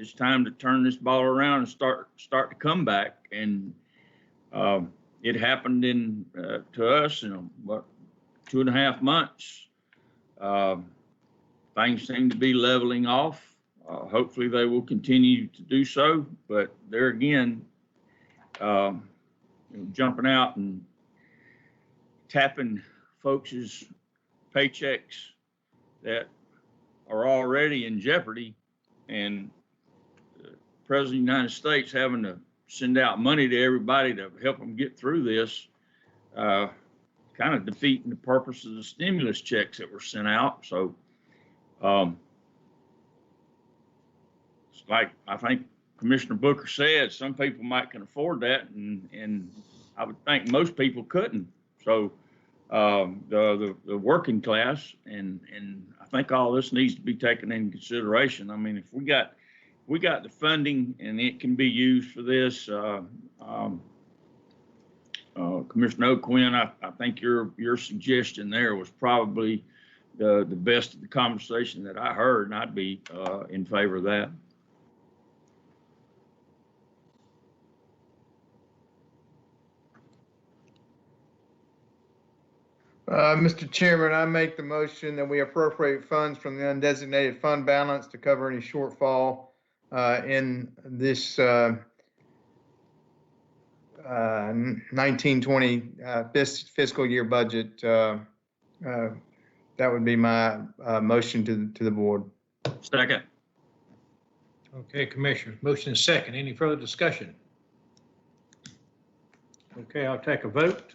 it's time to turn this ball around and start to come back. And it happened to us in what, 2.5 months. Things seem to be leveling off. Hopefully they will continue to do so, but there again, jumping out and tapping folks' paychecks that are already in jeopardy, and the President of the United States having to send out money to everybody to help them get through this, kind of defeating the purpose of the stimulus checks that were sent out. So, it's like I think Commissioner Booker said, some people might can afford that, and I would think most people couldn't. So, the working class, and I think all this needs to be taken into consideration. I mean, if we got the funding and it can be used for this, Commissioner O'Quinn, I think your suggestion there was probably the best of the conversation that I heard, and I'd be in favor of that.
Mr. Chairman, I make the motion that we appropriate funds from the undesignated fund balance to cover any shortfall in this 1920 fiscal year budget. That would be my motion to the board.
Second.
Okay, Commissioners, motion is second. Any further discussion? Okay, I'll take a vote.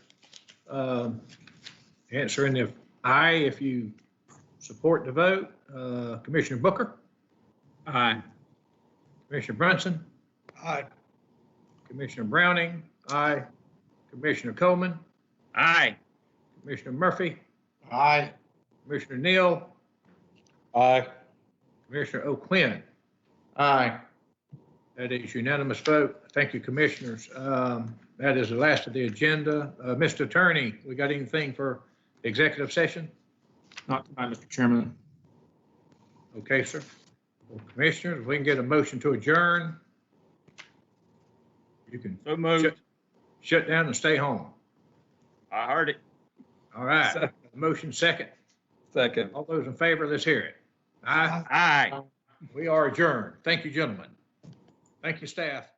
Answer in the aye if you support the vote. Commissioner Booker?
Aye.
Commissioner Brunson?
Aye.
Commissioner Browning? Aye. Commissioner Coleman?
Aye.
Commissioner Murphy?
Aye.
Commissioner Neal?
Aye.
Commissioner O'Quinn?
Aye.
That is unanimous vote. Thank you, Commissioners. That is the last of the agenda. Mr. Attorney, we got anything for executive session?
Not tonight, Mr. Chairman.
Okay, sir. Well, Commissioners, we can get a motion to adjourn. You can
So moved.
shut down and stay home.
I heard it.
All right. Motion second.
Second.
All those in favor, let's hear it. Aye.
Aye.
We are adjourned. Thank you, gentlemen. Thank you, staff.